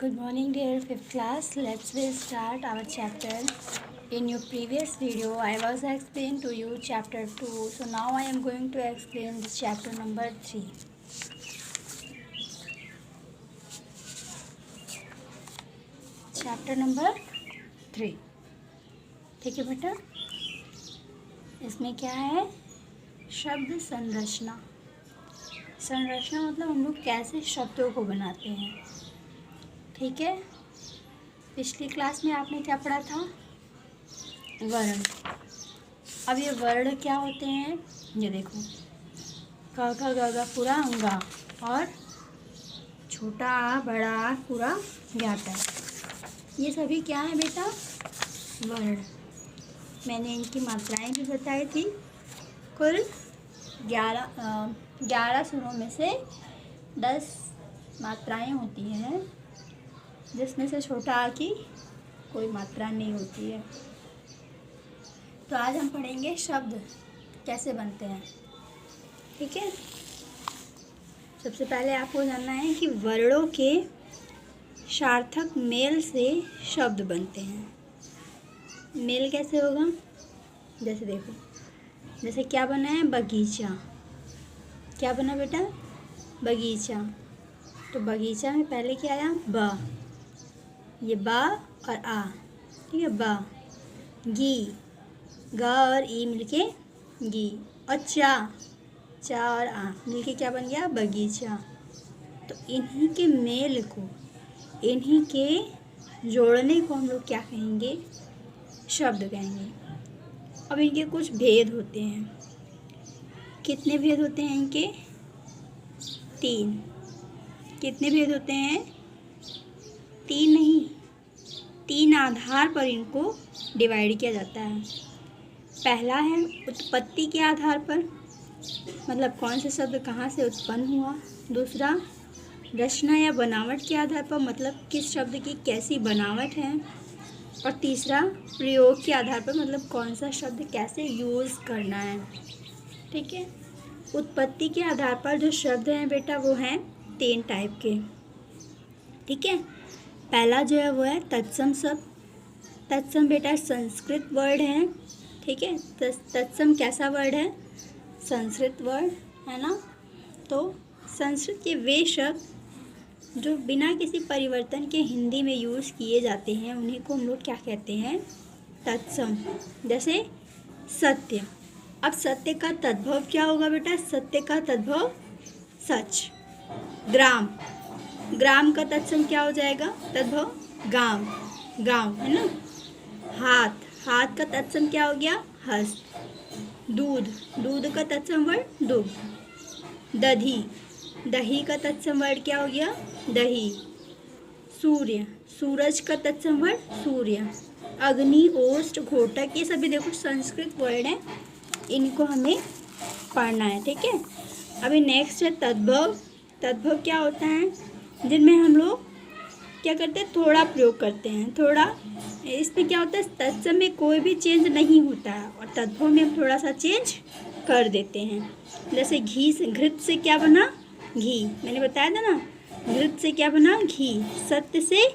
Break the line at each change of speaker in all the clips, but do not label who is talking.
Good morning, dear fifth class. We'll start our chapter. In your previous video, I was explaining to you chapter 2. So now I am going to explain this chapter number 3. Chapter number 3. ठीक है बेटा. इसमें क्या है? शब्द संरचना. संरचना मतलब हम लोग कैसे शब्दों को बनाते हैं. ठीक है. पिछली क्लास में आपने क्या पढ़ा था? वर्ण. अब ये वर्ण क्या होते हैं? ये देखो, क ख ग घ पूरा अंगा और छोटा आ बड़ा आ पूरा ज्ञाता है. ये सभी क्या है बेटा? वर्ण. मैंने इनकी मात्राएं भी बताई थी. कुल 11 स्वरों में से 10 मात्राएं होती हैं, जिसमें से छोटा आ की कोई मात्रा नहीं होती है. तो आज हम पढ़ेंगे शब्द कैसे बनते हैं. ठीक है. सबसे पहले आपको जानना है कि वर्णों के सार्थक मेल से शब्द बनते हैं. मेल कैसे होगा? जैसे देखो, जैसे क्या बना है? बगीचा. क्या बना बेटा? बगीचा. तो बगीचा में पहले क्या आया? ब. ये बा और आ. ठीक है. बा. गी. ग और ई मिलके गी. और चा और आ मिलके क्या बन गया? बगीचा. तो इन्हीं के मेल को, इन्हीं के जोड़ने को हम लोग क्या कहेंगे? शब्द कहेंगे. अब इनके कुछ भेद होते हैं. कितने भेद होते हैं इनके? 3. कितने भेद होते हैं? 3 नहीं, 3 आधार पर इनको डिवाइड किया जाता है. पहला है उत्पत्ति के आधार पर, मतलब कौन सा शब्द कहाँ से उत्पन्न हुआ. दूसरा रचना या बनावट के आधार पर, मतलब किस शब्द की कैसी बनावट है. और तीसरा प्रयोग के आधार पर, मतलब कौन सा शब्द कैसे यूज़ करना है. ठीक है. उत्पत्ति के आधार पर जो शब्द हैं बेटा वो हैं 3 टाइप के. ठीक है. पहला जो है वो है तत्सम शब्द. तत्सम बेटा संस्कृत वर्ड है. ठीक है. तत्सम कैसा वर्ड है? संस्कृत वर्ड है ना. तो संस्कृत के वे शब्द जो बिना किसी परिवर्तन के हिंदी में यूज़ किए जाते हैं, उन्हीं को हम लोग क्या कहते हैं? तत्सम. जैसे सत्य. अब सत्य का तद्भव क्या होगा बेटा? सत्य का तद्भव सच. ग्राम. ग्राम का तत्सम क्या हो जाएगा? तद्भव गांव. गांव है ना. हाथ. हाथ का तत्सम क्या हो गया? हस्त. दूध. दूध का तत्सम वर्ड दुग्ध. दधी. दही का तत्सम वर्ड क्या हो गया? दही. सूर्य. सूरज का तत्सम वर्ड सूर्य. अग्नि, ओष्ठ, घोटक, ये सभी देखो संस्कृत वर्ड हैं. इनको हमें पढ़ना है. ठीक है. अभी नेक्स्ट है तद्भव. तद्भव क्या होता है? जिनमें हम लोग क्या करते हैं? थोड़ा प्रयोग करते हैं. थोड़ा. इसमें क्या होता है? तत्सम में कोई भी चेंज नहीं होता है और तद्भव में हम थोड़ा सा चेंज कर देते हैं. जैसे घी से, घृत से क्या बना? घी. मैंने बताया था ना, घृत से क्या बना? घी. सत्य से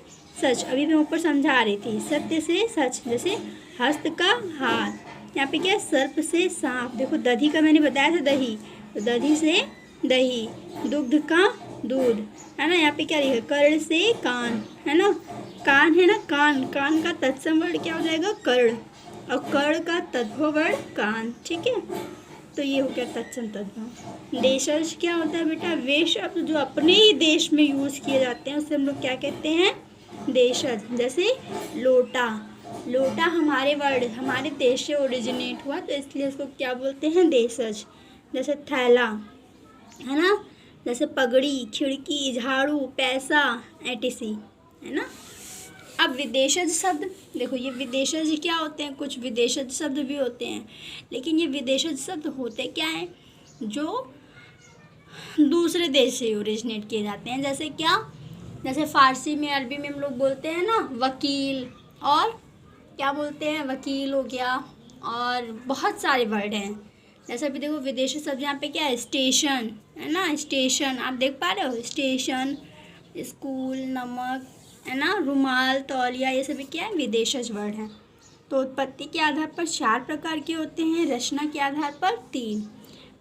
सच, अभी मैं ऊपर समझा रही थी. सत्य से सच. जैसे हस्त का हाथ. यहाँ पे क्या है? सर्प से सांप. देखो दधी का मैंने बताया था दही, तो दधी से दही. दुग्ध का दूध है ना. यहाँ पे क्या लिखा? कर्ण से कान है ना. कान है ना. कान. कान का तत्सम वर्ड क्या हो जाएगा? कर्ण. और कर्ण का तद्भव वर्ड कान. ठीक है. तो ये हो गया तत्सम तद्भव. देशज क्या होता है बेटा? वे शब्द जो अपने ही देश में यूज़ किए जाते हैं उसे हम लोग क्या कहते हैं? देशज. जैसे लोटा. लोटा हमारे वर्ड, हमारे देश से ओरिजिनेट हुआ, तो इसलिए उसको क्या बोलते हैं? देशज. जैसे थैला है ना. जैसे पगड़ी, खिड़की, झाड़ू, पैसा, etc. है ना. अब विदेशज शब्द देखो, ये विदेशज क्या होते हैं? कुछ विदेशज शब्द भी होते हैं, लेकिन ये विदेशज शब्द होते क्या हैं? जो दूसरे देश से ओरिजिनेट किए जाते हैं. जैसे क्या? जैसे फारसी में, अरबी में हम लोग बोलते हैं ना वकील, और क्या बोलते हैं? वकील हो गया, और बहुत सारे वर्ड हैं. जैसे अभी देखो विदेशी शब्द यहाँ पे क्या है? स्टेशन है ना. स्टेशन आप देख पा रहे हो? स्टेशन, स्कूल, नमक, है ना। रुमाल, तौलिया, ये सभी क्या है, विदेशज वर्ड हैं। तो उत्पत्ति के आधार पर 4 प्रकार के होते हैं, रचना के आधार पर 3।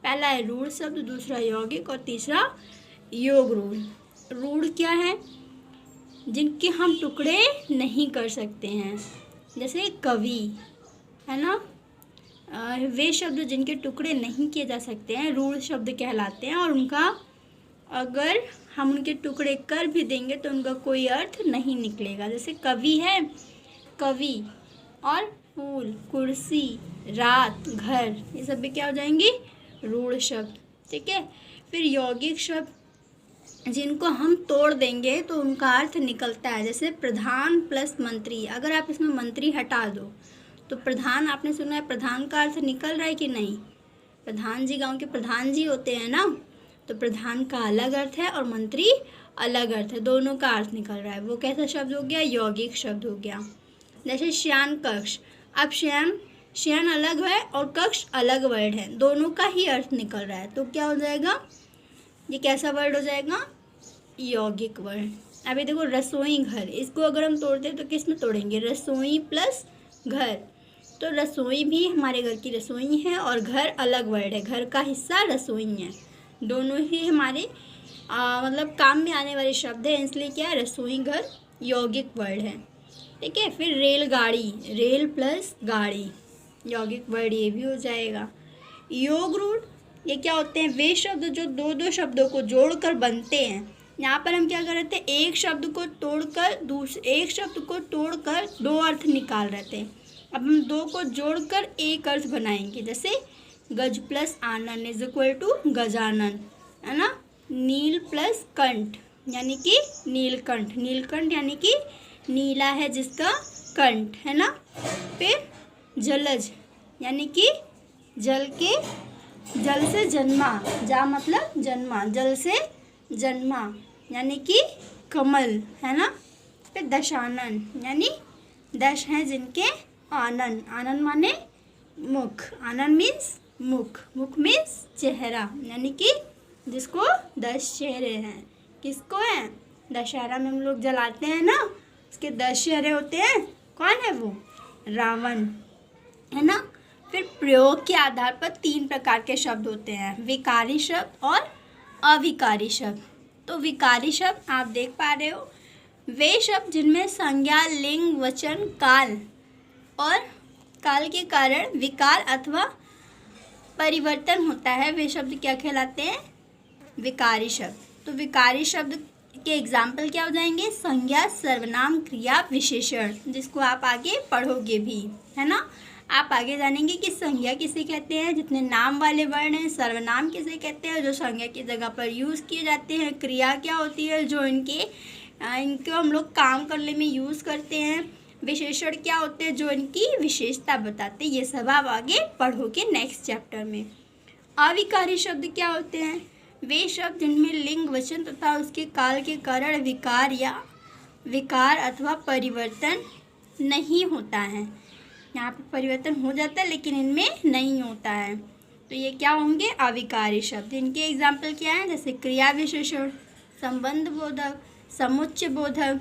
पहला है रूढ़ शब्द, दूसरा यौगिक और तीसरा योग रूढ़। रूढ़ क्या है, जिनके हम टुकड़े नहीं कर सकते हैं, जैसे कवि, है ना। वे शब्द जिनके टुकड़े नहीं किए जा सकते हैं रूढ़ शब्द कहलाते हैं, और उनका अगर हम उनके टुकड़े कर भी देंगे तो उनका कोई अर्थ नहीं निकलेगा। जैसे कवि है, कवि, और फूल, कुर्सी, रात, घर, ये सब भी क्या हो जाएंगे, रूढ़ शब्द। ठीक है। फिर यौगिक शब्द जिनको हम तोड़ देंगे तो उनका अर्थ निकलता है, जैसे प्रधान प्लस मंत्री। अगर आप इसमें मंत्री हटा दो तो प्रधान, आपने सुना है प्रधान का अर्थ निकल रहा है कि नहीं, प्रधान जी, गांव के प्रधान जी होते हैं ना, तो प्रधान का अलग अर्थ है और मंत्री अलग अर्थ है, दोनों का अर्थ निकल रहा है। वो कैसा शब्द हो गया, यौगिक शब्द हो गया। जैसे शयन कक्ष, अब शयन अलग है और कक्ष अलग वर्ड है, दोनों का ही अर्थ निकल रहा है, तो क्या हो जाएगा, ये कैसा वर्ड हो जाएगा, यौगिक वर्ड। अभी देखो रसोई घर, इसको अगर हम तोड़ते हैं तो किस में तोड़ेंगे, रसोई प्लस घर, तो रसोई भी हमारे घर की रसोई है और घर अलग वर्ड है, घर का हिस्सा रसोई है, दोनों ही हमारे मतलब काम में आने वाले शब्द हैं, इसलिए क्या है, रसोई घर यौगिक वर्ड है। ठीक है। फिर रेलगाड़ी, रेल प्लस गाड़ी, यौगिक वर्ड ये भी हो जाएगा। योग रूढ़, ये क्या होते हैं, वे शब्द जो दो दो शब्दों को जोड़कर बनते हैं। यहाँ पर हम क्या कर रहे थे, एक शब्द को तोड़कर दो अर्थ निकाल रहे थे। अब हम दो को जोड़कर एक अर्थ बनाएंगे, जैसे गज प्लस आनन इज इक्वल टू गजानन, है ना। नील प्लस कंठ यानी कि नीलकंठ, नीलकंठ यानी कि नीला है जिसका कंठ, है ना। फिर जलज यानी कि जल से जन्मा, जा मतलब जन्मा, जल से जन्मा यानी कि कमल, है ना। फिर दशानन यानी दश हैं जिनके आनन, आनन माने मुख, आनन मीन्स मुख, मुख मीन्स चेहरा, यानी कि जिसको 10 चेहरे हैं। किसको है, दशहरा में हम लोग जलाते हैं ना, उसके 10 चेहरे होते हैं, कौन है वो, रावण, है ना। फिर प्रयोग के आधार पर 3 प्रकार के शब्द होते हैं, विकारी शब्द और अविकारी शब्द। तो विकारी शब्द आप देख पा रहे हो, वे शब्द जिनमें संज्ञा, लिंग, वचन, काल और काल के कारण विकार अथवा परिवर्तन होता है, वे शब्द क्या कहलाते हैं, विकारी शब्द। तो विकारी शब्द के एग्जाम्पल क्या हो जाएंगे, संज्ञा, सर्वनाम, क्रिया, विशेषण, जिसको आप आगे पढ़ोगे भी, है ना। आप आगे जानेंगे कि संज्ञा किसे कहते हैं, जितने नाम वाले वर्ण हैं, सर्वनाम किसे कहते हैं, जो संज्ञा की जगह पर यूज़ किए जाते हैं, क्रिया क्या होती है, जो इनको हम लोग काम करने में यूज़ करते हैं, विशेषण क्या होते हैं, जो इनकी विशेषता बताते हैं। ये सब आप आगे पढ़ोगे नेक्स्ट चैप्टर में। अविकारी शब्द क्या होते हैं, वे शब्द जिनमें लिंग, वचन तथा उसके काल के कारण विकार अथवा परिवर्तन नहीं होता है। यहाँ पर परिवर्तन हो जाता है लेकिन इनमें नहीं होता है, तो ये क्या होंगे, अविकारी शब्द। इनके एग्जाम्पल क्या है, जैसे क्रिया विशेषण, संबंध बोधक, समुच्चय बोधक,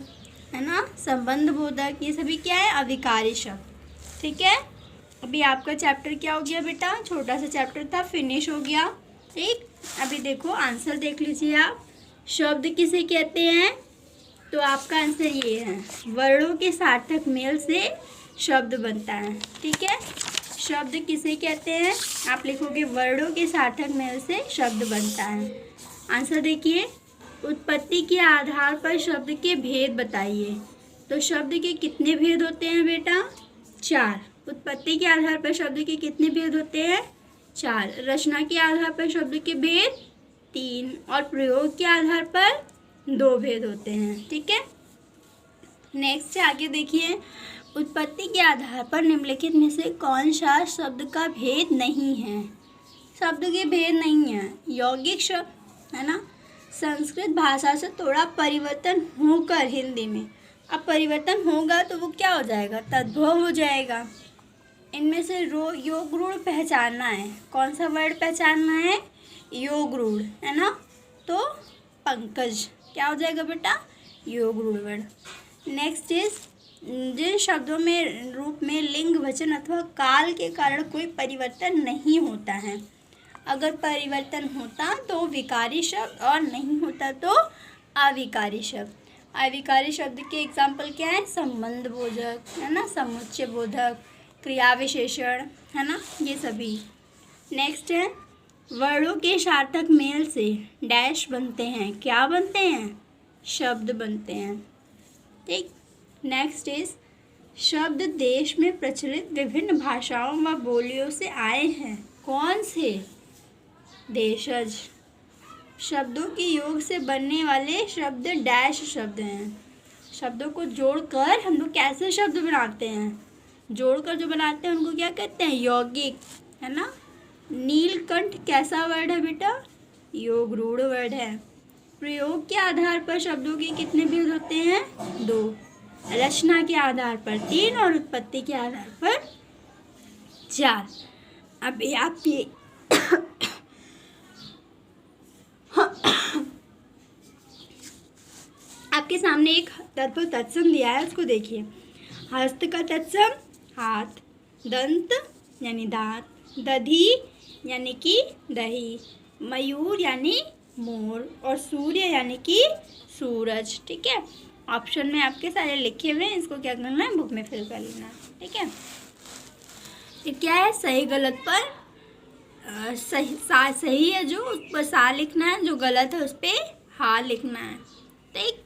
है ना, संबंध बोधक, ये सभी क्या है, अविकारी शब्द। ठीक है। अभी आपका चैप्टर क्या हो गया बेटा, छोटा सा चैप्टर था, फिनिश हो गया। ठीक। अभी देखो आंसर देख लीजिए आप, शब्द किसे कहते हैं, तो आपका आंसर ये है, वर्णों के सार्थक मेल से शब्द बनता है। ठीक है। शब्द किसे कहते हैं, आप लिखोगे वर्णों के सार्थक मेल से शब्द बनता है। आंसर देखिए, उत्पत्ति के आधार पर शब्द के भेद बताइए। तो शब्द के कितने भेद होते हैं बेटा, 4। उत्पत्ति के आधार पर शब्द के कितने भेद होते हैं, 4। रचना के आधार पर शब्द के भेद 3 और प्रयोग के आधार पर 2 भेद होते हैं। ठीक है। नेक्स्ट आगे देखिए, उत्पत्ति के आधार पर निम्नलिखित में से कौन सा शब्द का भेद नहीं है, शब्द के भेद नहीं है, यौगिक शब्द, है ना। संस्कृत भाषा से थोड़ा परिवर्तन होकर हिंदी में, अब परिवर्तन होगा तो वो क्या हो जाएगा, तद्भव हो जाएगा। इनमें से योग रूढ़ पहचानना है, कौन सा वर्ड पहचानना है, योग रूढ़, है ना। तो पंकज क्या हो जाएगा बेटा, योग रूढ़ वर्ड। नेक्स्ट इज जिन शब्दों में रूप में लिंग वचन अथवा काल के कारण कोई परिवर्तन नहीं होता है। अगर परिवर्तन होता तो विकारी शब्द और नहीं होता तो अविकारी शब्द। अविकारी शब्द के एग्जाम्पल क्या है? संबंध बोधक है ना, समुच्चय बोधक, क्रिया विशेषण है ना, ये सभी। नेक्स्ट है वर्णों के सार्थक मेल से डैश बनते हैं। क्या बनते हैं? शब्द बनते हैं। ठीक। नेक्स्ट इज शब्द देश में प्रचलित विभिन्न भाषाओं व बोलियों से आए हैं। कौन से? देशज। शब्दों के योग से बनने वाले शब्द डैश शब्द हैं। शब्दों को जोड़कर हम लोग कैसे शब्द बनाते हैं? जोड़कर जो बनाते हैं उनको क्या कहते हैं? यौगिक है ना। नीलकंठ कैसा वर्ड है बेटा? योग रूढ़ वर्ड है। प्रयोग के आधार पर शब्दों के कितने भेद होते हैं? 2। रचना के आधार पर 3 और उत्पत्ति के आधार पर 4। अब आप ये आपके सामने एक तत्व तत्सम दिया है, उसको देखिए। हस्त का तत्सम हाथ, दंत यानी दांत, दधी यानी कि दही, मयूर यानी मोर और सूर्य यानी कि सूरज। ठीक है, ऑप्शन में आपके सारे लिखे हुए हैं, इसको क्या करना है? बुक में फिल कर लेना। ठीक है, ये क्या है? सही गलत पर सही है जो उस पर सा लिखना है, जो गलत है उस पर हा लिखना है। ठीक।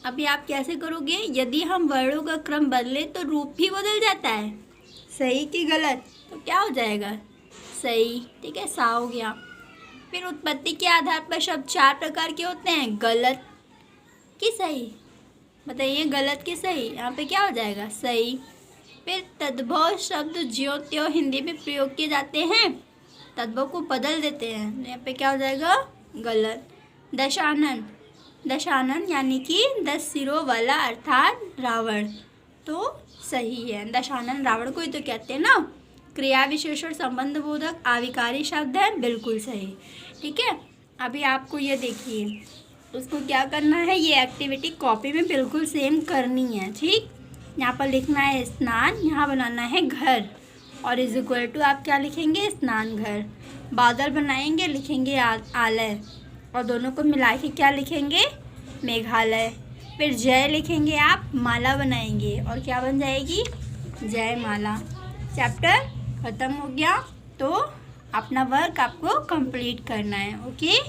अभी आप कैसे करोगे? यदि हम वर्णों का क्रम बदले तो रूप भी बदल जाता है। सही कि गलत? तो क्या हो जाएगा? सही। ठीक है, सा हो गया। फिर उत्पत्ति के आधार पर शब्द 4 प्रकार के होते हैं। गलत कि सही? बताइए, गलत कि सही? यहाँ पे क्या हो जाएगा? सही। फिर तद्भव शब्द ज्यों त्यों हिंदी में प्रयोग किए जाते हैं, तद्भव को बदल देते हैं, यहाँ पे क्या हो जाएगा? गलत। दशानन, दशानन यानी कि 10 सिरों वाला अर्थात रावण, तो सही है। दशानन रावण को ही तो कहते हैं ना। क्रिया विशेषण संबंध बोधक आविकारी शब्द है, बिल्कुल सही। ठीक है, अभी आपको ये देखिए, उसको क्या करना है? ये एक्टिविटी कॉपी में बिल्कुल सेम करनी है। ठीक, यहाँ पर लिखना है स्नान, यहाँ बनाना है घर, और इज इक्वल टू आप क्या लिखेंगे? स्नान घर। बादल बनाएंगे, लिखेंगे आलय, और दोनों को मिला के क्या लिखेंगे? मेघालय। फिर जय लिखेंगे आप, माला बनाएंगे, और क्या बन जाएगी? जय माला। चैप्टर ख़त्म हो गया। तो अपना वर्क आपको कंप्लीट करना है। Okay,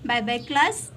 bye bye class.